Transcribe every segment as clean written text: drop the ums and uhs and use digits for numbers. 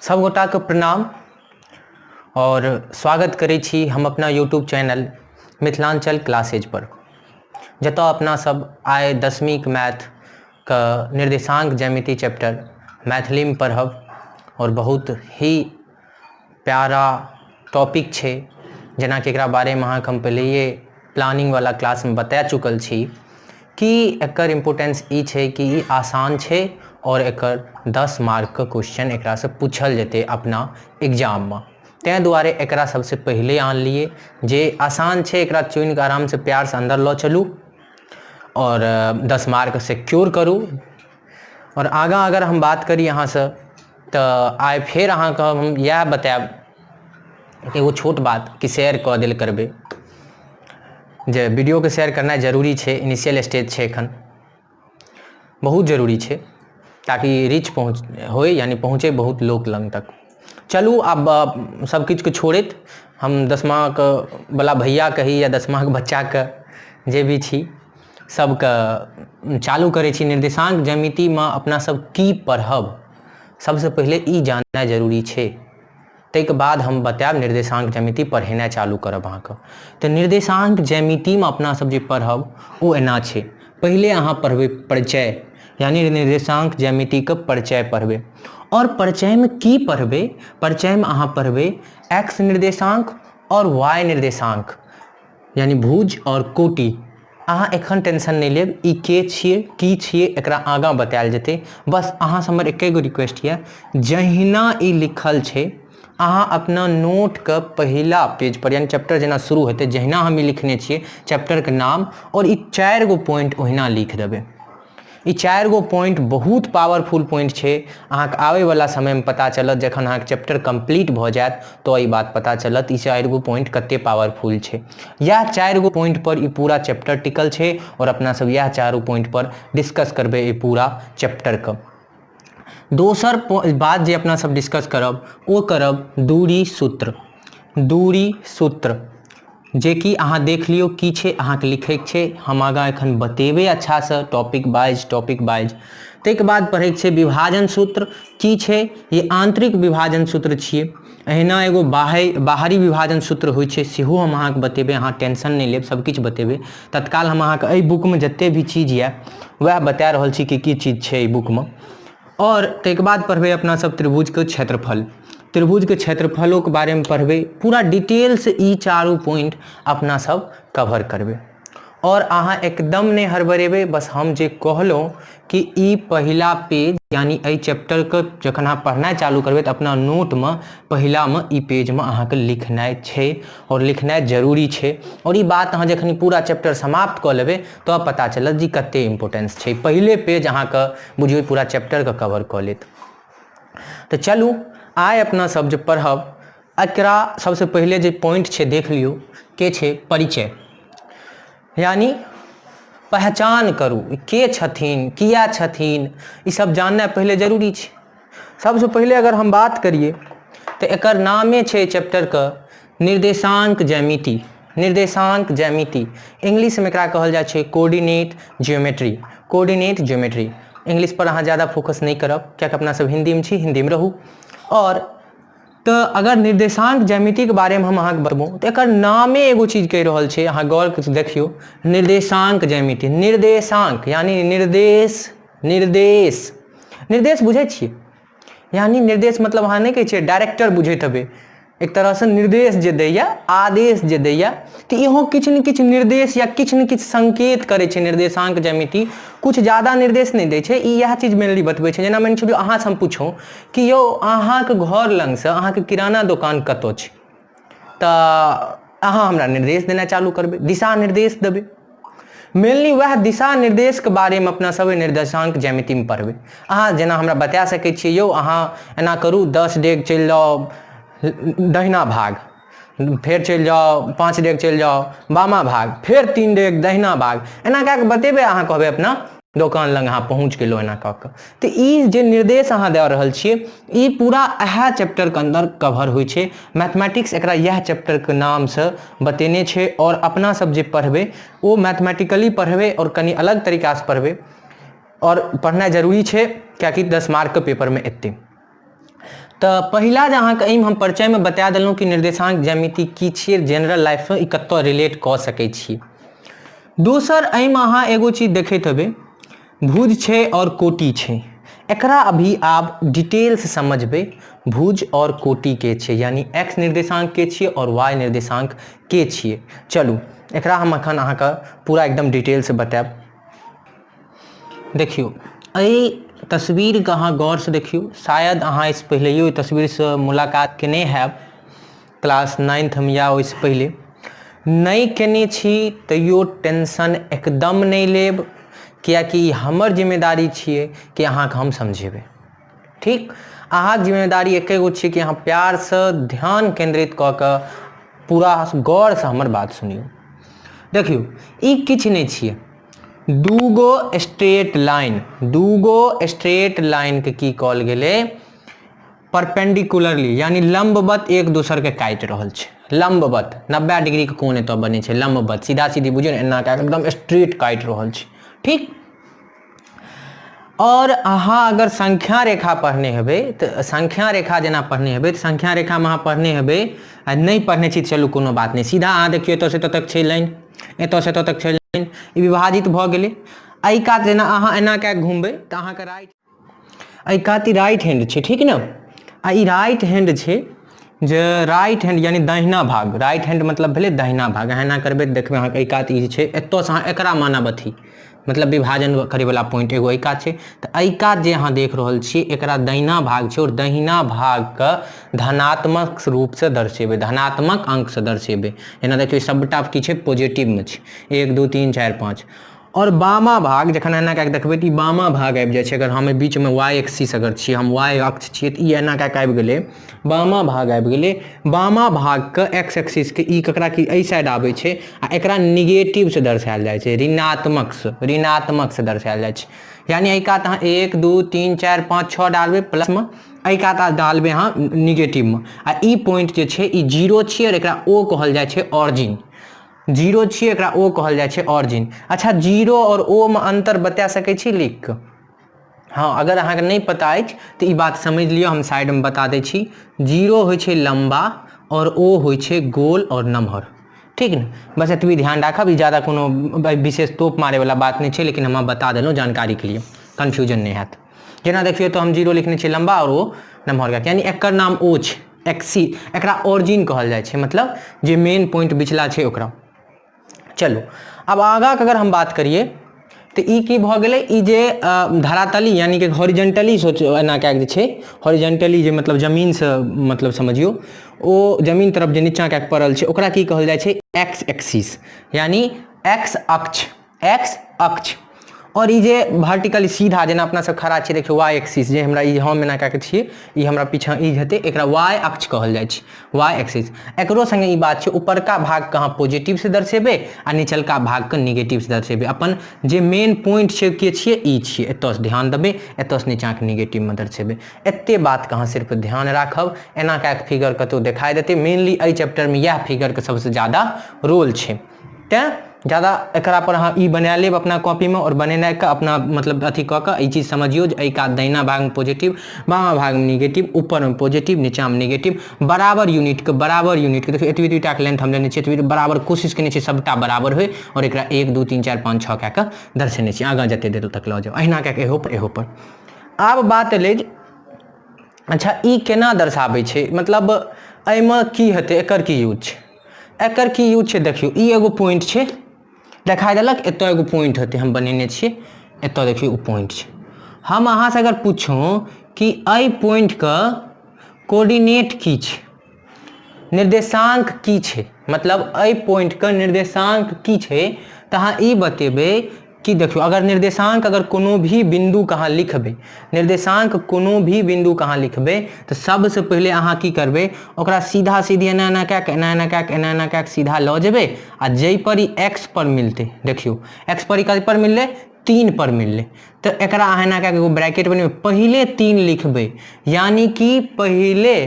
सब गोटा के प्रणाम और स्वागत करै छी हम अपना यूट्यूब चैनल मिथिलांचल क्लासेज पर, जतऽ अपना सब आइ 10वीं के मैथ का निर्देशांक ज्यामिति चैप्टर मैथिली में पढ़ब और बहुत ही प्यारा टॉपिक छे। जेना कि एकरा बारे में अहाँके हम पहले प्लानिंग वाला क्लास में बता चुकल छी कि एकर इम्पोर्टेंस ई छे कि ई आसान छे और एकर 10 मार्क का क्वेश्चन एकरा से पूछल जेते अपना एग्जाम में। तैं दुआरे एकरा सबसे पहले आन लिए जे आसान छे एकरा चुन के आराम से प्यार से अंदर लो चलू और 10 मार्क सिक्योर करूँ। और आगा अगर हम बात करी यहाँ से तो आइ फिर अहाँके हम यह बताएब एगो छोट बात कि शेयर कऽ देल करबे, जे वीडियो के शेयर करना जरूरी छे। इनिशियल स्टेज छे एखन बहुत जरूरी छे ताकि रीच पहुँच होए यानी पहुँचे बहुत लोग लंग तक। चलू अब सब किछ के छोड़ित हम 10मा के वाला भैया कही या 10मा के बच्चा के जे भी छी सबके चालू करे छी। निर्देशांक ज्यामिति में अपना सब की पढ़ब सबसे पहले ई जानना जरूरी छे, तैके बाद हम बताएब निर्देशांक ज्यामिति पढ़ेना चालू करब अहाँके। तो निर्देशांक ज्यामिति में अपना सब जे पढ़ब वो एना छे। पहले अहाँ पढ़बे परिचय यानी निर्देशांक ज्यामिति के परिचय पढ़बे। और परिचय में की पढ़बे? परिचय में अहाँ पढ़बे x निर्देशांक और y निर्देशांक यानी भुज और कोटि। अहाँ एखन टेंशन नहीं लेब, ई के छिए की छिए एकरा आगा बतायल जेते। बस अहाँ से हमर एके गो रिक्वेस्ट है, जहिना ई लिखल छे अहाँ अपना नोट के पहला पेज पर यानी चैप्टर जेना शुरू होते जहिना हम लिखने छिए चैप्टर के नाम और ई 4 गो पॉइंट ओहिना लिख देबे। ई 4 गो पॉइंट बहुत पावरफुल पॉइंट छे। अहाँके आवे वाला समय में पता चलत, जखन अहाँके चैप्टर कंप्लीट भ जायत तो ई बात पता चलत ई 4 गो पॉइंट कते पावरफुल छे। यह 4 गो पॉइंट पर ई पूरा चैप्टर टिकल छे और अपना सब यह 4 पॉइंट पर डिस्कस करबे ई पूरा चैप्टर का। दोसर बात जे अपना सब डिस्कस करब वो करब दूरी सूत्र। दूरी सूत्र जे कि अहाँ देख लियो की छे, अहाँके लिखे के छे, हम आगा एखन बतेबे अच्छा से टॉपिक वाइज। तैके बाद पढ़े के छे विभाजन सूत्र की छे। ये आंतरिक विभाजन सूत्र छिए। अहिना एगो बाहरी विभाजन सूत्र होइ छे, सेहो हम अहाँके बतेबे। अहाँ टेंशन नहीं लेब, सब किछ बतेबे। तत्काल हम अहाँके एहि बुक में जते भी चीज है वह बता रहल छी कि की चीज छे ई बुक में। और तैके बाद पढ़बे अपना सब त्रिभुज के क्षेत्रफल। त्रिभुज के क्षेत्रफलों के बारे में पढ़बे पूरा डिटेल से ई 4 पॉइंट अपना सब कवर करबे। और अहाँ एकदम नहीं हड़बड़ेबे, बस हम जे कहलौं कि ई पहला पेज यानी ए चैप्टर के जखन अहाँ पढ़ना चालू करबे तो अपना नोट में पहला में ई पेज में अहाँके लिखनाइ छे और लिखनाइ जरूरी छे। और ई बात अहाँ जखन पूरा चैप्टर समाप्त कर लेबे तो पता चलत जी कते इम्पोर्टेंस छे। पहले पेज अहाँके बुझियो पूरा चैप्टर के कवर कर लेत। तो चलू आइ अपना सब जे पढ़ब एकरा सबसे पहले जे पॉइंट छे देख लियो के छे परिचय यानी पहचान करू के छथिन किया छथिन ई सब जानना पहले जरूरी छे। सबसे पहले अगर हम बात करिए तो एकर नामे छे चैप्टर का निर्देशांक ज्यामिति। निर्देशांक ज्यामिति इंग्लिश में एकरा कहल जाय छे coordinate geometry. Coordinate geometry English पर अहाँ ज़्यादा फोकस नहीं करब, क्या अपना सब हिंदी में छी, हिंदी में रहू। और तो अगर निर्देशांक ज्यामिति के बारे में हम अहाँके बतबू तो एकर नामे एगो चीज कह रहल छे, अहाँ गौर से देखियो निर्देशांक ज्यामिति। निर्देशांक यानी निर्देश बुझे छिए यानी निर्देश मतलब अहाँ नहीं कहे छिए डायरेक्टर बुझे हबे। एक तरह से निर्देश जे दैया आदेश जे दैया तो इहो किछ न किछ निर्देश या किछ न किछ संकेत करे छे। निर्देशांक ज्यामिति कुछ ज्यादा निर्देश नहीं दे छे, ई यह चीज मेनली बतबे छे। जेना मान छलियो अहाँ से हम पूछो कि यो अहाँके घर लंग से अहाँके किराना दुकान कतो छे तो अहाँ हमरा निर्देश देना चालू करबे, दिशा निर्देश देबे। मेनली वह दिशा निर्देश के बारे में अपना सब निर्देशांक ज्यामिति में पढ़बे। अहाँ जेना हमरा बता सकै छिए यो अहाँ एना करू 10 डेग चल जाओ दहिना भाग, फिर चल जाओ 5 डेग चल जाओ बामा भाग, फिर 3 डेग दहिना भाग, एना कऽ के बतेबे। अहाँ कहबे अपना दुकान लंग अहाँ पहुँच गेलो एना कऽ के। तो ई जे निर्देश अहाँ दे रहल छिए ई पूरा यह चैप्टर के अंदर कवर होइ छे। मैथमेटिक्स एकरा यह चैप्टर के नाम से बतेने छे। और अपना सब जे पढ़बे वो मैथमेटिकली पढ़बे और कनी अलग तरीका से पढ़बे और पढ़ना जरूरी छे, क्या कि 10 मार्क के पेपर में एते। तो पहिला जे अहाँके एहिमे हम परिचय में बता देलहुँ कि निर्देशांक ज्यामिति की छियै, जनरल लाइफ में ई कतऽ रिलेट कऽ सकै छी। दोसर एहिमे अहाँ एगो चीज देखैत हेबै, भुज छै और कोटि छै, एकरा अभी आप डिटेल से समझबै भुज और कोटि के छै, यानी एक्स निर्देशांक के छियै और वाई निर्देशांक के छियै। चलू एकरा हम अखन अहाँके पूरा एकदम डिटेल से बताएब। देखियो एहि तस्वीर के अहाँ गौर से देखियो, शायद अहाँ इस पहिलेयो तस्वीर से मुलाकात केने हैब क्लास 9th में या ओहिसँ पहिले। नहीं केने छी तैयो टेंशन एकदम नहीं लेब, कियाकि हमर जिम्मेदारी छियै कि अहाँके हम समझेबै। ठीक, अहाँके जिम्मेदारी एके गो छियै कि अहाँ प्यार से ध्यान केंद्रित कऽ कऽ पूरा गौर से हमर बात सुनियो। देखियो ई किछु नहीं छियै, दूगो स्ट्रेट लाइन के की कहल गेलै, परपेंडिकुलरली यानी लंबवत एक दोसर के काटि रहल छै। लंबवत 90 डिग्री के कोण एतऽ बने छै, लंबवत सीधा सीधी बुझियो ने, एना के एकदम स्ट्रेट काटि रहल छै। ठीक, और अहाँ अगर संख्या रेखा पढ़ने हेबै तऽ संख्या रेखा जेना पढ़ने हेबै तऽ संख्या रेखा में अहाँ पढ़ने हेबै, आ नहीं पढ़ने छी चलू कोनो बात नहीं, सीधा अहाँ देखियो एतऽ से एतऽ तक छै लाइन, एतऽ से एतऽ तक छै लाइन, ई विभाजित भऽ गेलै। एहि कात जेना अहाँ एना कऽ घुमबै तऽ अहाँके राइट, एहि कात ई राइट हैंड छै, ठीक ने, आ ई राइट हैंड छै, जे राइट हैंड यानी दाहिना भाग, राइट हैंड मतलब भेलै दाहिना भाग। अहाँ एना करबै तऽ देखबै अहाँके एहि कात ई छै, एतऽसँ अहाँ एकरा मानब अथी, मतलब विभाजन करैवला पॉइंट एगो एहि कात छै, तऽ एहि कात जे अहाँ देख रहल छियै एकरा दाहिना भाग छै, और दाहिना भागके धनात्मक रूपसँ दर्शेबै, धनात्मक अंकसँ दर्शेबै। जेना देखियौ सबटा की छै, पॉजिटिवमे छै, 1 2 3 4 5। और बामा भाग जखन एना कऽ देखबै तऽ ई बामा भाग आबि जाइ छै। अगर हम बीच में वाई एक्सिस अगर छियै, हम वाई अक्ष छियै, तऽ ई एना कऽ आबि गेलै, बामा भाग आबि गेलै। बामा भागके एक्स एक्सिस के ई ककरा की एहि साइड आबै छै, आ एकरा निगेटिव से दर्शायल जाइ छै, ऋणात्मक से दर्शायल जाइ छै। यानी एहि कात अहाँ 1 2 3 4 5 6 डालबै प्लस में, एहि कात डालबै अहाँ निगेटिव में, आ ई पॉइंट जे छै ई 0 छियै, और एकरा ओ कहल जाइ छै ऑरिजिन। 0 छियै, एकरा ओ कहल जाइ छै ऑरिजिन। अच्छा 0 और ओ में अंतर बता सकै छी लिख कऽ? हाँ, अगर अहाँके नहीं पता अछि तऽ ई बात समझ लिअ, हम साइड में बता दै छी। 0 होइ छै लंबा और ओ होइ छै गोल और नमहर। ठीक ने, बस एतबी ध्यान राखब, ई ज़्यादा कोनो विशेष तोप मारे वाला बात नहीं छै, लेकिन हम बता देलहुँ जानकारी के लिए, कन्फ्यूजन नहीं हैत। जेना देखियो तो हम 0 लिखने छियै लंबा और ओ नमहर, यानी एकर नाम ओ छै, एक्सी, एकरा ऑरिजिन कहल जाइ छै, मतलब जे मेन पॉइंट बिचला छै ओकरा। चलो अब आगाँ अगर हम बात करिए तो ई की भऽ गेलै, ई जे धरातली यानी कि हॉरिजेंटली सोचो, एना कऽ जे छै हॉरिजेंटली, जे मतलब जमीन से मतलब समझियो, ओ जमीन तरफ जे नीचा कऽ पड़ल छै ओकरा की कहल जाइ छै, एक्स एक्सिस, यानी एक्स अक्ष, एक्स अक्ष। और ई जे वर्टिकली सीधा जेना अपना सब खड़ा छियै, देखियो वाई एक्सिस, जे हमरा ई हम एना कऽ छियै, ई हमरा पीछा ई हेतै, एकरा वाई अक्ष कहल जाइ छै, वाई एक्सिस। एकरो संगे ई बात छै, ऊपरका भाग के अहाँ पॉजिटिव से दर्शेबै आ निचलका भाग के नेगेटिव से दर्शेबै। अपन जे मेन पॉइंट छै के छियै, ई छियै, एतऽसँ ध्यान देबै, एतऽसँ नीचा के नेगेटिव में दर्शेबै। एते बात के अहाँ सिर्फ ध्यान राखब, एना कऽ फिगर कतौ दिखाई देतै, मेनली एहि चैप्टर में इएह फिगर के सबसे ज्यादा रोल छै, तेँ ज़्यादा एकरा पर अहाँ ई बना लेब अपना कॉपी में, और बनेनाइ के अपना मतलब अथी कऽ कऽ ई चीज समझियो जे एहि कात दाहिना भाग में पॉजिटिव, बामा भाग में नेगेटिव, ऊपर में पॉजिटिव, नीचा में नेगेटिव, बराबर यूनिट के देखियो एतबी टाक लेंथ हम लेने छियै, एतबी बराबर कोशिश केने छियै सबटा बराबर होय, और एकरा 1 2 3 4 5 6 कऽ कऽ दर्शेने छियै। आगाँ जते देर तक लऽ जाउ, अहिना कऽ एहो पर। आब बात एलै, अच्छा ई केना दर्शाबै छै, मतलब एहिमे की हेतै, एकर की यूज छै, एकर की यूज छै। देखियो ई एगो पॉइंट छै, देखाई देलक, एतऽ एगो पॉइंट हेतै, हम बनेने छियै, एतऽ देखियो ओ पॉइंट छै। हम अहाँ से अगर पूछूं कि एहि पॉइंट के कोऑर्डिनेट की छै, निर्देशांक की छै, मतलब एहि पॉइंट के निर्देशांक की छै, तऽ अहाँ ई बतेबै कि देखियो अगर निर्देशांक अगर कोनो भी बिंदु के अहाँ लिखबै, निर्देशांक कोनो भी बिंदु के अहाँ लिखबै तऽ सबसे पहिले अहाँ की करबै, ओकरा सीधा सीधी एना एना कऽ एना एना कऽ एना एना कऽ सीधा लऽ जेबै, आ जै पर ई एक्स पर मिलतै, देखियो एक्स पर ई कथी पर मिललै, 3 पर मिललै, तो एकरा अहाँ एना कऽ एगो ब्रैकेट बनेबै, पहिले 3 लिखबै, यानी कि पहिले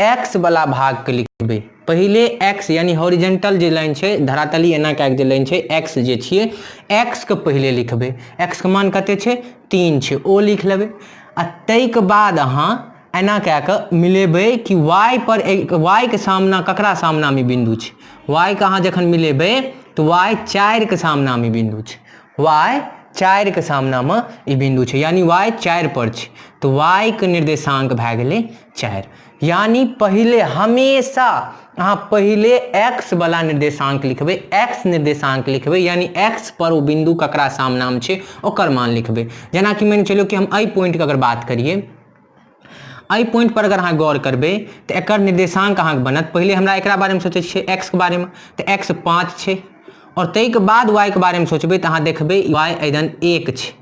एक्स वाला भाग के लिखबै, पहिले एक्स यानी हॉरिजेंटल जे लाइन छै, धरातली एना कऽ जे लाइन छै, एक्स जे छियै, एक्स के पहिले लिखबै, एक्स के मान कते छै, 3 छै, ओ लिख लेबै। आ ताहि के बाद अहाँ एना कए कऽ मिलेबै कि y पर y के सामना ककरा सामना में बिंदु छै, y के अहाँ जखन मिलेबै तो y 4 के सामना में बिंदु छै, y 4 के सामना में ई बिंदु छै, यानी y 4 पर छै, तो y के निर्देशांक भए गेलै 4। यानी पहले हमेशा अहाँ पहले x वाला निर्देशांक लिखबै, x निर्देशांक लिखबै, यानी x पर वो बिंदु ककरा सामना में छै ओकर मान लिखबै। जेना कि मान चलियो कि हम एहि पॉइंट के अगर बात करिए, एहि पॉइंट पर अगर अहाँ गौर करबै तो एकर निर्देशांक अहाँके बनत, पहले हमरा एकरा बारे में सोचै छियै x के बारे में, तो x 5 छै, और ताहि के बाद y के बारे में सोचबै तो अहाँ देखबै y एदन 1 छै,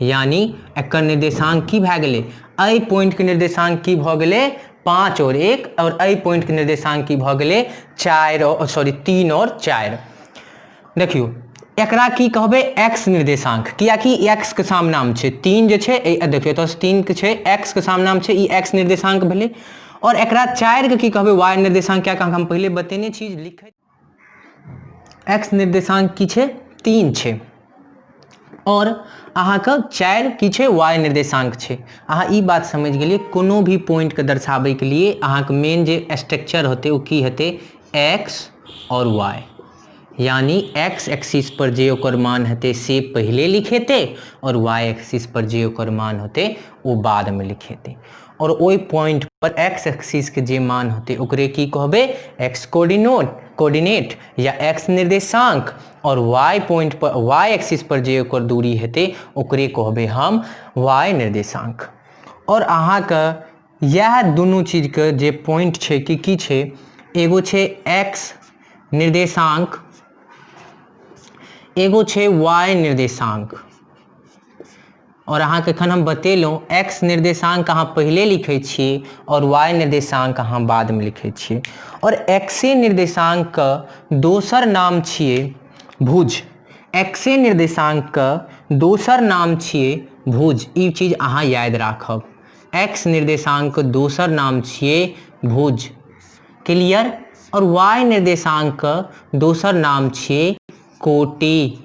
यानी एकर निर्देशांक की भए गेलै, एहि पॉइंट के निर्देशांक की भऽ गेलै 5 और 1, और एहि पॉइंट के निर्देशांक की भऽ गेलै 3 और 4। देखियो एकरा की कहबै x निर्देशांक, कियाकि x के सामना में छै 3 जे छै, देखियो तो 3 के छै, x के सामना में छै, ई x निर्देशांक भेलै, और एकरा 4 के की कहबै y निर्देशांक, क्या हम पहले बतेने छी लिखै x निर्देशांक की छै 3 छै, और अहाँके 4 की छै y निर्देशांक छै। अहाँ ई बात समझ गेलिए, कोनो भी पॉइंट के दर्शाबै के लिए अहाँके मेन जे स्ट्रक्चर होते वो की हेते x और y, यानी x एक्सिस पर जे ओकर मान हेते से पहले लिखेते, और y एक्सिस पर जे ओकर मान होते वो बाद में लिखेते, और ओई पॉइंट पर x एक्सिस के जे मान होते ओकरे की कहबे x कोऑर्डिनेट या x निर्देशांक, और y पॉइंट पर y एक्सिस पर जे ओकर दूरी हेते ओकरे कहबे हम y निर्देशांक। और अहाँ के यह दुनू चीज के जे पॉइंट छै की छै, एगो छै x निर्देशांक, एगो छै y निर्देशांक, और अहाँ के एखन हम बतेलहुँ x निर्देशांक अहाँ पहले लिखै छियै और y निर्देशांक अहाँ बाद में लिखै छियै, और x निर्देशांक का दोसर नाम छियै भुज, x निर्देशांक का दोसर नाम छियै भुज, ई चीज अहाँ याद राखब, x निर्देशांक का दोसर नाम छियै भुज, क्लियर। और y निर्देशांक का दोसर नाम छियै कोटि,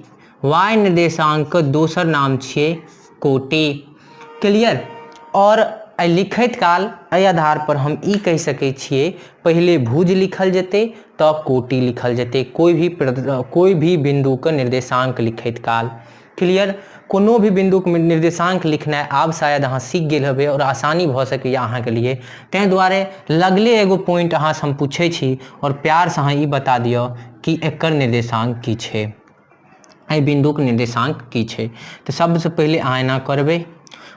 y निर्देशांक का दोसर नाम छियै कोटि, क्लियर। और लिखैत काल एहि आधार पर हम ई कहि सकै छियै पहले भुज लिखल जेतै तो कोटि लिखल जेतै, कोई भी बिंदु के निर्देशांक लिखैत काल, क्लियर। कोनो भी बिंदु के निर्देशांक लिखनाइ आब शायद अहाँ सीख गेल हेबै और आसानी भऽ सकैया अहाँ के लिए, तैं दुआरे लगले एगो पॉइंट अहाँ से हम पूछै छी और प्यार से अहाँ ई बता दियौ कि एकर निर्देशांक की छै, एहि बिंदु के निर्देशांक की छै। तो सबसे पहले अहाँ एना करबै,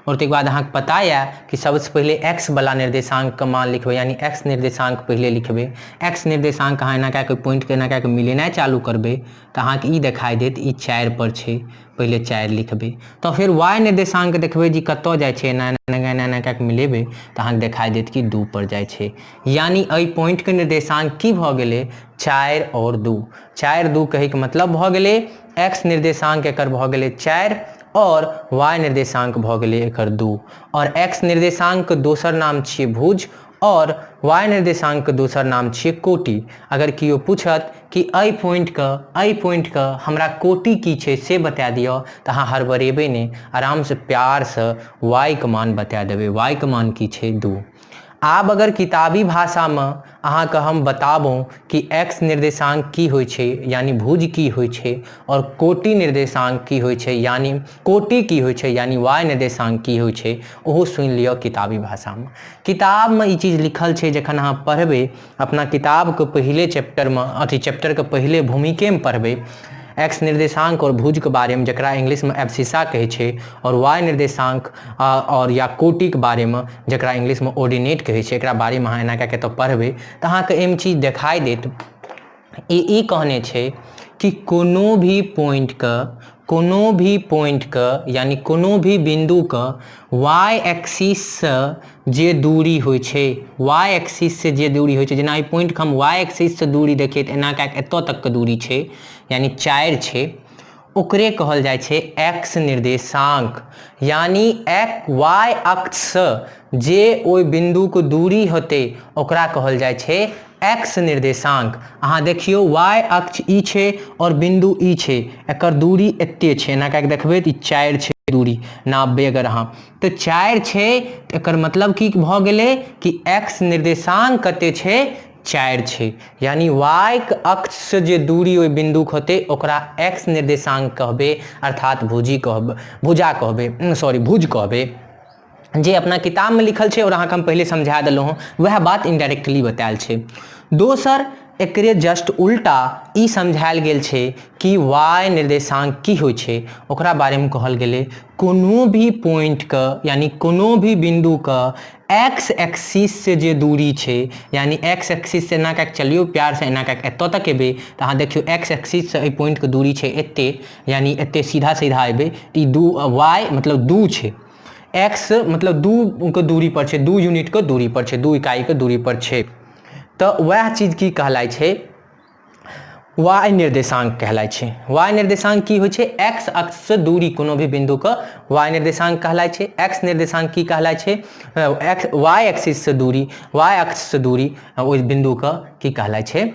और तक बाद अहाँ पता है कि सबसे पहले x वाला निर्देशांक का मान लिखबै, यानी x निर्देशांक पहले लिखबै, x निर्देशांक अहाँ एना कए पॉइंट के एना कए मिलेनाइ चालू करबै तो अहाँ के ई दिखाई देत ई 4 पर छै, पहले 4 लिखबै, तो फिर y निर्देशांक देखबै जी कतौ जाइ छै, एना कए मिलेबै तो अहाँ दिखाई देत कि 2 पर जाइ छै, यानी एहि पॉइंट के निर्देशांक की भऽ गेलै 4 और 2, 4 2 कहे के मतलब भऽ गेलै x निर्देशांक एकर भऽ गेलै 4 और y निर्देशांक भऽ गेलै एकर 2, और x निर्देशांक के दोसर नाम छियै भुज और y निर्देशांक के दोसर नाम छियै कोटि। अगर कियो पूछत कि एहि पॉइंट के हमरा कोटि की छै से बता दियौ तो अहाँ हड़बड़ेबै नहीं, आराम से प्यार से y के मान बता देबै, y के मान की छै 2। आब अगर किताबी भाषा में अहाँ के हम बताबूँ कि x निर्देशांक की होइ छै यानी भुज की होइ छै, और कोटि निर्देशांक की होइ छै यानी कोटि की होइ छै यानी y निर्देशांक की होइ छै, ओहो सुनि लियौ किताबी भाषा में। किताब में ई चीज लिखल छै, जखन अहाँ पढ़बै अपना किताब के पहले चैप्टर में, चैप्टर के पहले भूमिके में पढ़बै x निर्देशांक और भुज के बारे में, जकरा इंग्लिश में एब्सिसा कहै छै, और y निर्देशांक और या कोटि के बारे में, जकरा इंग्लिश में ऑर्डिनेट कहै छै, एकरा बारे में अहाँ एना कए तो पढ़बै तो अहाँ के एम चीज दिखाई देत। ई कहने छै कि कोनो भी पॉइंट का यानी कोनो भी बिंदु का y एक्सिस से जे दूरी होइ छै, y एक्सिस से जे दूरी होइ छै, जेना ई पॉइंट के हम y एक्सिस से दूरी देखिए तो एना कए एतऽ तक के दूरी छै यानी 4 छै, ओकरे कहल जाइ छै x निर्देशांक, यानी y अक्ष से जे ओइ बिंदु के दूरी होते ओकरा कहल जाइ छै x निर्देशांक। अहाँ देखियो y अक्ष ई छै और बिंदु ई छै, एकर दूरी एते छै, एना कए देखबै तो 4 छै, दूरी नापबे अगर अहाँ तो 4 छै तऽ एकर मतलब की भऽ गेलै कि x निर्देशांक कते छै 4 छै यानी y के अक्ष से जे दूरी ओहि बिंदुक होते ओकरा x निर्देशांक कहबे अर्थात भुजा कहबे भुज कहबे जे अपना किताब में लिखल छै और अहाँके हम पहले समझा देलहुँ हँ वह बात इनडायरेक्टली बतायल छै। दोसर एकरे जस्ट उल्टा ई समझायल गेल छै कि y निर्देशांक की होइ छै ओकरा बारे में कहल गेलै कोनो भी पॉइंट का यानी कोनो भी बिंदु का x एक्सिस से जे दूरी छै यानी x एक्सिस से एना कऽ चलियो प्यार से एना कऽ एतऽ तक एबे तऽ अहाँ देखियो x एक्सिस से एहि पॉइंट के दूरी छै एते यानी एते सीधा सीधा एबे ई y मतलब 2 छै x मतलब 2 के दूरी पर छै 2 यूनिट के दूरी पर छै 2 इकाई के दूरी पर छै तो वह चीज की कहलाय छै y निर्देशांक कहलाय छै। y निर्देशांक की होइ छै x अक्ष से दूरी कोनो भी बिंदु का y निर्देशांक कहलाय छै। x निर्देशांक की कहलाय छै y एक्सिस से दूरी y अक्ष से दूरी ओहि बिंदु का की कहलाय छै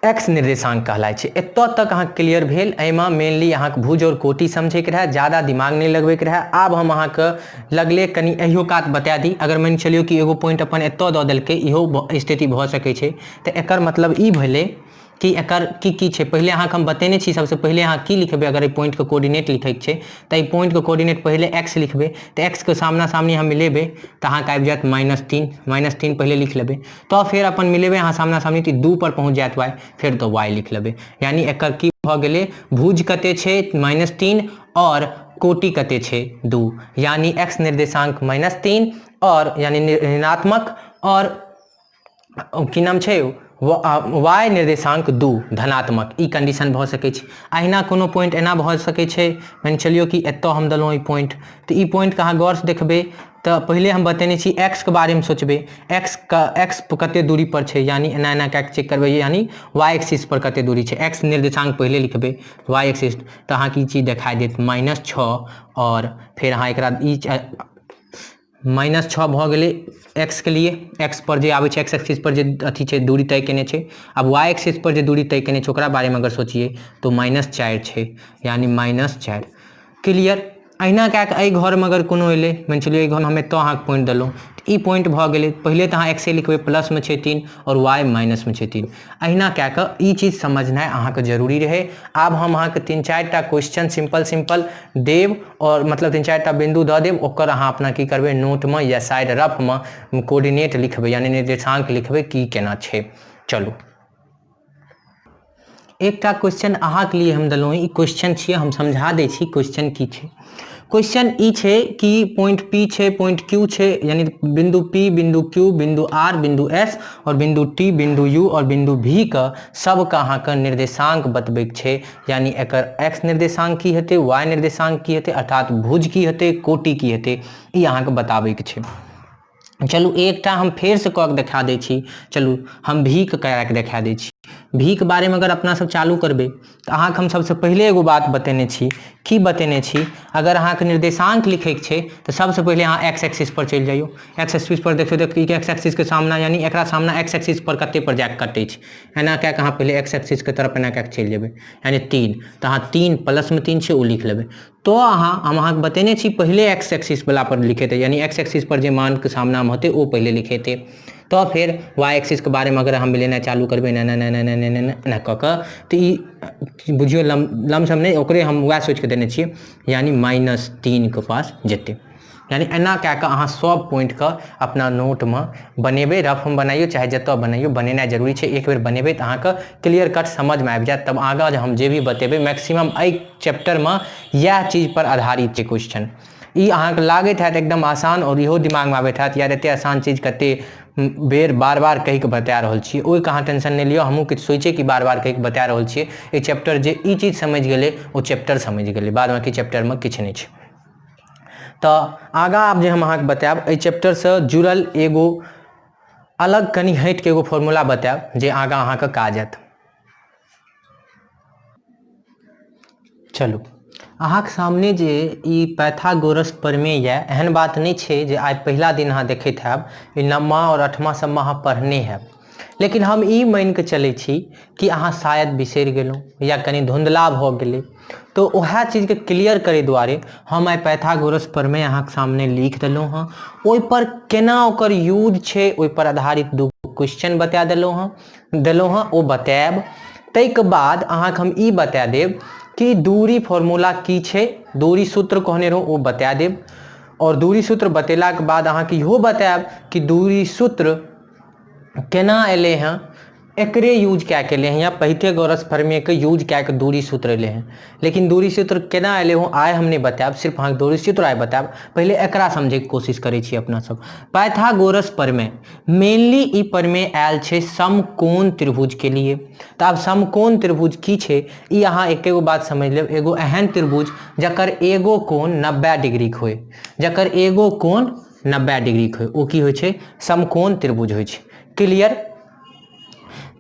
x निर्देशांक कहलाय छै। एतऽ तक अहाँ क्लियर भेल। एहिमे मेनली अहाँके भुज और कोटि समझैके रहै ज़्यादा दिमाग नहीं लगबैके रहै। आब हम अहाँके लगले कनि इहो कात बता दी अगर मान चलियो कि एगो पॉइंट अपन एतऽ दऽ देलकै इहो स्थिति भऽ सकै छै तऽ एकर मतलब ई भेलै कि एकर की छै पहले अहाँके हम बतेने छी। सबसे पहले अहाँ की लिखबे अगर पॉइंट के कोऑर्डिनेट लिखैके छै तऽ पॉइंट के कोऑर्डिनेट पहले x लिखबे तऽ x के सामना सामनी हम मिलेबे तऽ अहाँके आबि जायत -3 पहले लिख लेबे तो फिर अपन मिलेबे अहाँ सामना सामनी तऽ 2 पर पहुंच जायत y फिर तो y लिख लेबे यानी एकर की भऽ गेलै भुज कते छै -3 और कोटि कते छै 2 यानी x निर्देशांक -3 और यानी ऋणात्मक और की नाम छै y निर्देशांक 2 धनात्मक ई कंडीशन भऽ सकै छै। अहिना कोनो पॉइंट एना भऽ सकै छै मान चलियो कि एतऽ हम देलहुँ ई पॉइंट तऽ ई पॉइंट के अहाँ गौर से देखबे तऽ पहले हम बतेने छी x के बारे में सोचबे x कते दूरी पर छै यानी एना एना कऽ चेक करबे यानी y एक्सिस पर कते दूरी छै x निर्देशांक पहले लिखबे y एक्सिस तऽ अहाँके ई चीज देखाई देत -6 और फिर अहाँ एकरा ई -6 भऽ गेलै x के लिए x पर जे आबै छै x एक्सिस पर जे अथी छै दूरी तय केने छै। अब y एक्सिस पर जे दूरी तय केने छै ओकरा बारे में अगर सोचिए तो -4 छै यानी -4 क्लियर। अहिना कऽ के एहि घर में अगर कोनो एले मान चलिए एहि घर में हम एतऽ अहाँके पॉइंट देलहुँ तऽ ई पॉइंट भऽ गेलै पहले तऽ अहाँ x लिखबै प्लस में छै 3 और y माइनस में छै 3 अहिना कऽ के ई चीज समझनाइ अहाँके जरूरी रहे। आब हम अहाँके 3-4 टा क्वेश्चन सिंपल देव और मतलब 3-4 टा बिंदु दऽ देव ओकर अहाँ अपना की करबै नोट में या साइड रफ में कोऑर्डिनेट लिखबै यानी निर्देशांक लिखबै की केना छै। चलू एकटा क्वेश्चन अहाँके लिए हम देलहुँ ई क्वेश्चन छियै हम समझा दै छी क्वेश्चन की छै। क्वेश्चन ई छै कि पॉइंट P छै पॉइंट Q छै यानी बिंदु P बिंदु Q बिंदु R बिंदु S और बिंदु T बिंदु U और बिंदु V का सबका अहाँके निर्देशांक बतबैके छै यानी एकर x निर्देशांक की हेतै y निर्देशांक की हेतै अर्थात भुज की हेतै कोटि की हेतै ई अहाँके बताबैके छै। चलू एकटा हम फेर से कऽ के देखा दै छी। चलू हम V के करा के देखा दै छी। V के बारे में अगर अपना सब चालू करबै तऽ अहाँके हम सबसे पहले एगो बात बतेने छी की बतेने छी अगर अहाँके निर्देशांक लिखैके छै तऽ सबसे पहले अहाँ x एक्सिस पर चलि जाइयो x एक्सिस पर देखियो x एक्सिस के सामना यानी एकरा सामना x एक्सिस पर कते पर जाके कटे छै एना कऽ के अहाँ पहले x एक्सिस के तरफ एना कऽ के चलि जेबै यानी 3 तऽ अहाँ 3 प्लस में 3 छै ओ लिख लेबै तो हम अहाँके बतेने छी पहले x एक्सिस वाला पर लिखेते यानी x एक्सिस पर जे मान के सामना में होते वो पहले लिखेते तो फिर y एक्सिस के बारे में अगर हम लेना चालू करबै ना कऽ कऽ तऽ ई बुझियो लमसम नहीं ओकरे हम वएह सोच के देने छियै यानी -3 के पास जेते यानी एना कऽ के अहाँ सब पॉइंट के अपना नोट में बनेबै रफ में बनाइयो चाहे जतऽ बनाइयो बनेनाइ जरूरी छै। एक बेर बनेबै तऽ अहाँके क्लियर कट समझ में आबि जायत तब आगाँ हम जे भी बतेबै मैक्सिमम एहि चैप्टर में इएह चीज पर आधारित छै क्वेश्चन। ई अहाँके लागैत हैत एकदम आसान और इहो दिमाग में आबैत हैत यार एते आसान चीज कते बेर बार बार कहि के बता रहल छियै ओहि के अहाँ टेंशन नहीं लियो हमहूँ किछु सोचे कि बार बार कहि के बता रहल छियै ई चैप्टर जे ई चीज समझ गेलै ओ चैप्टर समझ गेलै बाद बाकी चैप्टर में किछु नहीं छै। तऽ आगाँ आब जे हम अहाँके बतायब एहि चैप्टर से जुड़ल एगो अलग कनि हटि के एगो फॉर्मूला बतायब जे आगाँ अहाँके काज आयत। चलू अहाँके सामने जे ई पाइथागोरस प्रमेय ये एहन बात नहीं छै जे आज पहला दिन अहाँ देखैत हैब ई 9वां और 8वां सब में अहाँ पढ़ने हैब लेकिन हम ई मान के चलै छी कि अहाँ शायद बिसरि गेलहुँ या कनि धुंधला भऽ गेलै, तो वह चीज के क्लियर करे दुआरे हम आइ पाइथागोरस प्रमेय अहाँके सामने लिख देलहुँ हँ। ओहि पर केना ओकर यूज छै ओहि पर आधारित दू क्वेश्चन बता देलहुँ हँ ओ बतायब। ताहिके बाद अहाँके हम ई बता देब कि दूरी फॉर्मूला की छै, दूरी सूत्र कहने रहौं ओ बता देब, और दूरी सूत्र बतेलाके बाद अहाँके इहो बतायब कि दूरी सूत्र केना एलै हैं, एकरे यूज कए के एलै हैं या पाइथागोरस प्रमेय के यूज कए के दूरी सूत्र एलै हैं। लेकिन दूरी सूत्र केना एलै हूँ आइ हम नहीं बतायब, सिर्फ अहाँके दूरी सूत्र आइ बतायब। पहले एकरा समझैके कोशिश करै छी अपना सब। पाइथागोरस प्रमेय मेनली ई प्रमेय आयल छै समकोण त्रिभुज के लिए। तो आब समकोण त्रिभुज की छै ई अहाँ एकेगो बात समझ लेब, एगो एहन त्रिभुज जकर एगो कोण 90 डिग्री के होय, जकर एगो कोण 90 डिग्री के होय ओ की होय छै, समकोण त्रिभुज होय छै। क्लियर।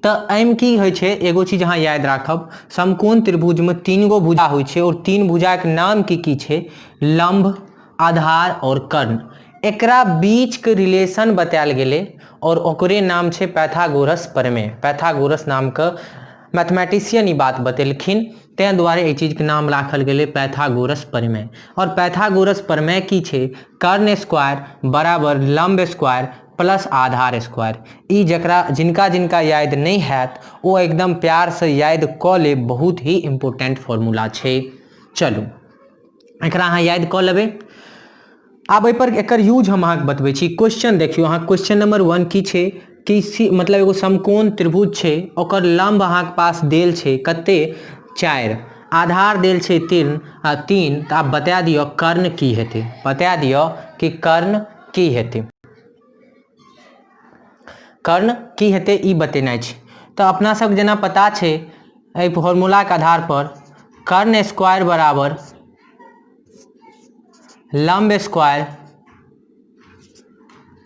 तो एम की होय छै, एगो चीज अहाँ याद राखब, समकोण त्रिभुज में 3 गो भुजा होय छै और 3 भुजा के नाम की छै, लंब, आधार और कर्ण। एकरा बीच के रिलेशन बतायल गेले और ओकरे नाम छै पाइथागोरस प्रमेय। पाइथागोरस नाम के मैथमेटिशियन ई बात बतेलखिन, तै दुआरे एहि चीज के नाम राखल गेले पाइथागोरस प्रमेय। और पाइथागोरस प्रमेय की छै, कर्ण स्क्वायर बराबर लंब स्क्वायर प्लस आधार स्क्वायर। ई जकरा जिनका जिनका याद नहीं हैत वो एकदम प्यार से याद क ले, बहुत ही इंपोर्टेंट फॉर्मूला छै। चलू एकरा अहाँ याद क लेबै। आब एहि पर एकर यूज हम अहाँके बतबै छी। क्वेश्चन देखियो, अहाँ क्वेश्चन नंबर 1 की छै कि मतलब एगो समकोण त्रिभुज छै, ओकर लंब अहाँके पास देल छै कते 4, आधार देल छै 3 तो आप बता दियो कर्ण की हेतै, बता दियो कि कर्ण की हेतै, कर्ण की हेतै ई बतेनाइ छै। तो अपना सब जेना पता छै एहि फॉर्मूला के आधार पर कर्ण स्क्वायर बराबर लंब स्क्वायर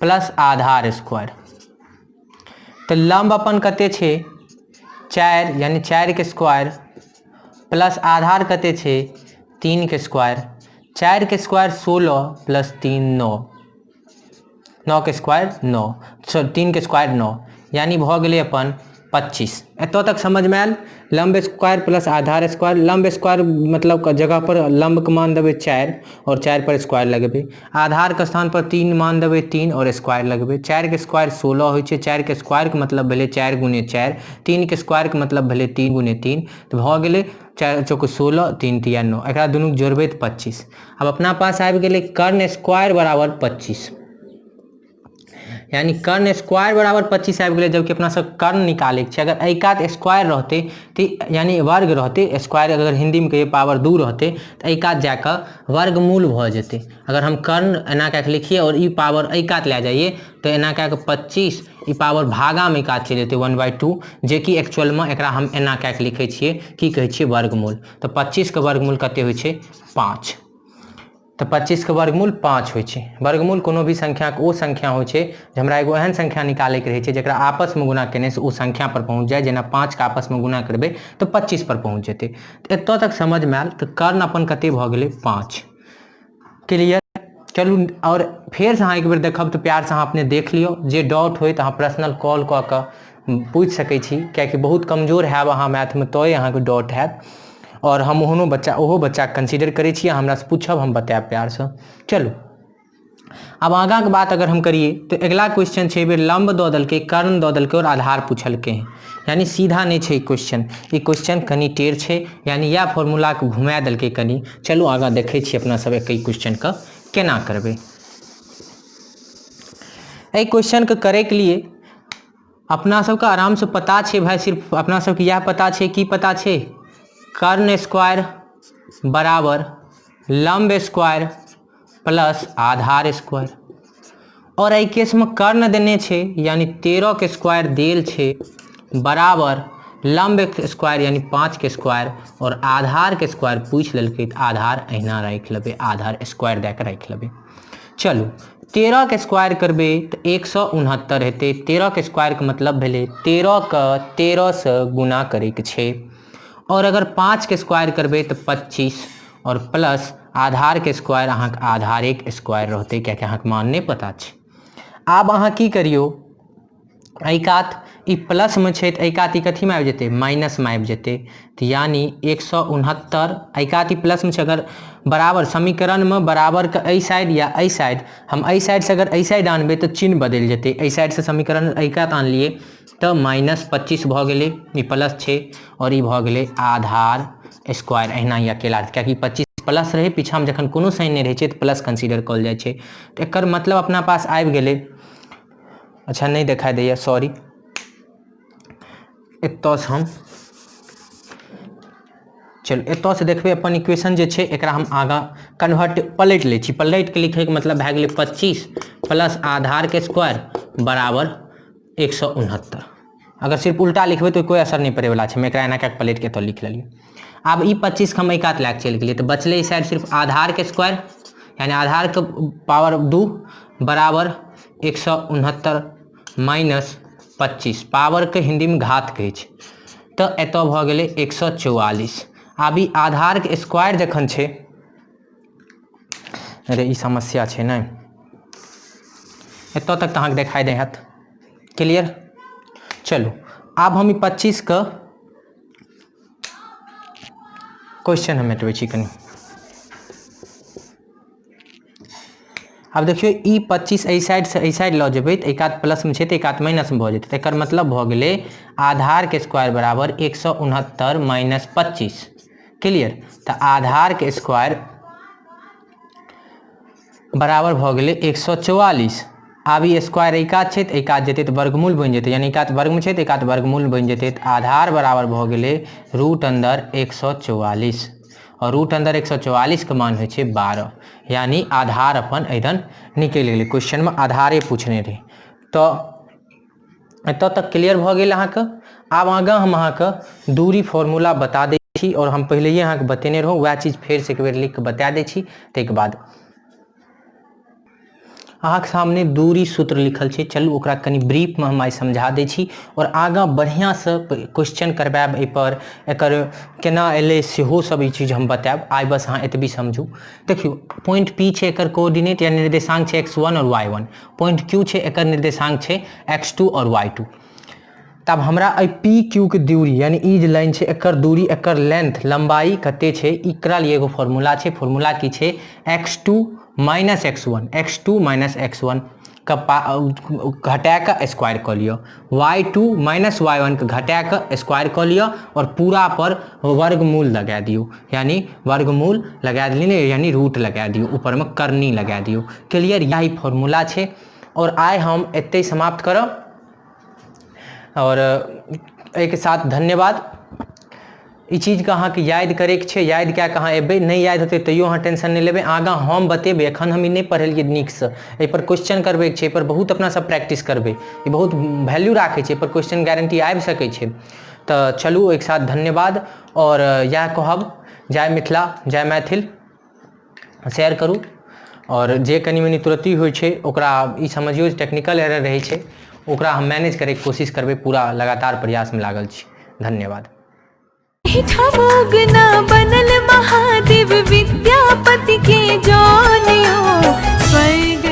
प्लस आधार स्क्वायर। तो लंब अपन कते छै 4 यानी 4 के स्क्वायर प्लस आधार कते छै 3 के स्क्वायर, 4 के स्क्वायर 16 प्लस 3 9, 9 के स्क्वायर 9, 3 के स्क्वायर 9 यानी भ गेलै अपन 25। एतऽ तक समझ में आयल। लंब स्क्वायर प्लस आधार स्क्वायर, लंब स्क्वायर मतलब जगह पर लंब के मान देबै 4 और 4 पर स्क्वायर लगेबै, आधार के स्थान पर 3 मान देबै 3 और स्क्वायर लगेबै। 4 के स्क्वायर 16 होइ छै, 4 के स्क्वायर के मतलब भेलै 4 गुने 4, 3 के स्क्वायर के मतलब भेलै 3 गुने 3, तो भ गेलै 4 चौके 16 3 तिया 9, एकरा दुनू जोड़बै तो 25। अब अपना पास आबि गेलै कर्ण स्क्वायर बराबर 25, यानी कर्ण स्क्वायर बराबर 25 आबि गेलै, जबकि अपना सब कर्ण निकाले के छै। अगर एहि कात स्क्वायर रहते तो यानी वर्ग रहते, स्क्वायर अगर हिंदी में कहिए पावर 2 रहते तो एहि कात जाकर वर्गमूल भ जेते। अगर हम कर्ण एना कऽ लिखिए और ई पावर एहि कात ले जाइए तो एना कऽ 25 ई पावर भागा में कात चलि जेते 1/2, जे कि एक्चुअल में एकरा हम एना कऽ लिखे छिए की कहै छिए वर्गमूल। तो 25 के वर्गमूल कते होइ छै 5, तो 25 के वर्गमूल 5 होइ छै। वर्गमूल कोनो भी संख्या के ओ संख्या होइ छै जे हमरा एगो एहन संख्या निकाले के रहै छै जेकरा आपस में गुना केने से ओ संख्या पर पहुंच जाए। जेना 5 के आपस में गुना करबै तो 25 पर पहुंच जेते। एतऽ तक समझ में आयल। तो कर्ण अपन कते भ गेलै 5। क्लियर। चलू और फेर से अहाँ एक बेर देखब तो प्यार से अहाँ अपने देख लियो, जे डाउट होय तो अहाँ पर्सनल कॉल कऽ के पूछ सकै छी, कियाकि बहुत कमजोर हैब अहाँ मैथ में तोय अहाँ के डाउट हैत और हम ओहो बच्चा कंसीडर करै छी, हमरा से पूछब हम बतायब प्यार से। चलू अब आगाँ के बात अगर हम करिए तो अगला क्वेश्चन छै बेर लंब दऽ देलकै, कर्ण दऽ देलकै और आधार पूछलकै हैं, यानी सीधा नहीं छै क्वेश्चन, ई क्वेश्चन कनी टेढ़ छै, यानी या फॉर्मूला के घुमा देलकै कनी। चलू आगाँ देखै छी अपना सब एक क्वेश्चन के केना करबै। एहि क्वेश्चन के करे के लिए अपना सबके आराम से पता छै भाई, सिर्फ अपना सबके यह पता छै, की पता छै, कर्ण स्क्वायर बराबर लंब स्क्वायर प्लस आधार स्क्वायर। और एहि केस में कर्ण देने छै यानी 13 के स्क्वायर देल छै बराबर लंब स्क्वायर यानी 5 के स्क्वायर और आधार के स्क्वायर पूछ लेलकै तो आधार अहिना राखि लेबै, आधार स्क्वायर दे के राखि लेबै। चलू 13 के स्क्वायर करबै तो 169 हेतै। 13 के स्क्वायर के मतलब भेलै 13 के 13 से गुना करे के छै। और अगर 5 के स्क्वायर करबै तो 25 और प्लस आधार के स्क्वायर अहाँ के आधारे के स्क्वायर रहते, क्या अहाँ के मान नहीं पता छै। आब अहाँ की करियो एकात ई प्लस में छै तो एकात ई कथी में आबि जेतै माइनस में आबि जेतै तो यानी 169 एकात ई प्लस में छै अगर बराबर समीकरण में बराबर के एहि साइड या एहि साइड हम एहि साइड से अगर एहि साइड आनबै तो चिन्ह बदल जेतै एहि साइड से समीकरण एकात आनलिए तो -25 भ गेलै ई प्लस छै और ई भ गेलै आधार स्क्वायर अहिना ही अकेला क्योंकि 25 प्लस रहे पीछा में जखन कोनो साइन नहीं रहे छै तो प्लस कंसीडर कल जाए छै तो एकर मतलब अपना पास आबि गेलै। अच्छा नहीं दिखाई दैया सॉरी एतऽ से हम चलो एतऽ से देखबे अपन इक्वेशन जे छै एकरा हम आगा कन्वर्ट पलट लै छी पलट के लिखे के मतलब भए गेलै 25 प्लस आधार के स्क्वायर बराबर 169। अगर सिर्फ उल्टा लिखबै तो कोई असर नहीं पड़े वाला छै मैं एकरा एना के पलट के एतऽ लिख लेलिए। अब ई 25 के हम एकात लैके चलि गेलिए तो बचले साइड सिर्फ आधार के स्क्वायर यानी आधार के पावर 2 बराबर 169 माइनस 25 पावर के हिंदी में घात कहै छै तो एतऽ भ गेलै 144। आब ई आधार के स्क्वायर जखन छै अरे ई समस्या छै ने एतऽ तक तो अहाँके देखाई दे हैत क्लियर। चलू आब हम ई 25 के क्वेश्चन हम हटबै छी कनी। अब देखियो ई 25 एहि साइड से एहि साइड लऽ जेबै तो एकात प्लस में छै तो एकात माइनस में भऽ जेतै एकर मतलब भऽ गेलै आधार के स्क्वायर बराबर 169 माइनस 25 क्लियर। तो आधार के स्क्वायर बराबर भऽ गेलै 144। आब ई स्क्वायर एकात छै तो एकात जेतै तो वर्गमूल बनि जेतै यानी एकात वर्ग में छै तो एकात वर्गमूल बनि जेतै तो आधार बराबर भऽ गेलै रूट अंदर 144 और रूट अंदर 144 के मान होइ छै 12 यानी आधार अपन एदन निकलि गेलै क्वेश्चन में आधारे पूछने रहे। तो एतऽ तक क्लियर भऽ गेल अहाँके। आब आगाँ हम अहाँके दूरी फॉर्मूला बता दै छी और हम पहले अहाँके बतेने रहौं वएह चीज फेर से एक बेर लिख के बता दै छी ताहिके बाद अहाँके सामने दूरी सूत्र लिखल छै चलू ओकरा कनी ब्रीफ में हम आइ समझा दै छी और आगाँ बढ़िया से क्वेश्चन करबाएब एहि पर एकर केना एलै सेहो सब ई चीज हम बताएब आइ बस अहाँ एतबी समझू। देखियो पॉइंट पी छै एकर कोऑर्डिनेट या निर्देशांक छै x1 और y1 पॉइंट क्यू छै एकर निर्देशांक छै x2 और y2। तब हमरा आई पी क्यू के दूरी यानी ई जे लाइन छै एकर दूरी एकर लेंथ लंबाई कते छै एकरा लिए एगो फार्मूला छै फार्मूला की छै x2 माइनस x1 का घटा के स्क्वायर कऽ लियो y2 माइनस y1 के घटा के स्क्वायर कऽ लियो और पूरा पर वर्गमूल लगा दियो यानी वर्गमूल लगा दियो यानी रूट लगा दियो ऊपर में करनी लगा दियो क्लियर। यही फार्मूला छै और आइ हम एते समाप्त करब और एक साथ धन्यवाद। ई चीज के अहाँके याद करैके छै याद कए के अहाँ एबै नहीं याद हेतै तैयो अहाँ टेंशन नहीं लेबै आगाँ हम बतेबै एखन हम ई नहीं पढ़ेलियै नीकसँ एहि पर क्वेश्चन करबै छै एहि पर बहुत अपना सब प्रैक्टिस करबै ई बहुत वैल्यू राखै छै एहि पर क्वेश्चन गारंटी आबि सकै छै। तो चलू एक साथ धन्यवाद और इएह कहब जय मिथिला जय मैथिल शेयर करू और जे कनी मनी त्रुटि होइ छै ओकरा ई समझियो टेक्निकल एरर रहै छै ओकरा हम मैनेज करैके कोशिश करबै पूरा लगातार प्रयास में लागल छी। धन्यवाद। बनल महादेव विद्यापति के जौनियो स्वर्ग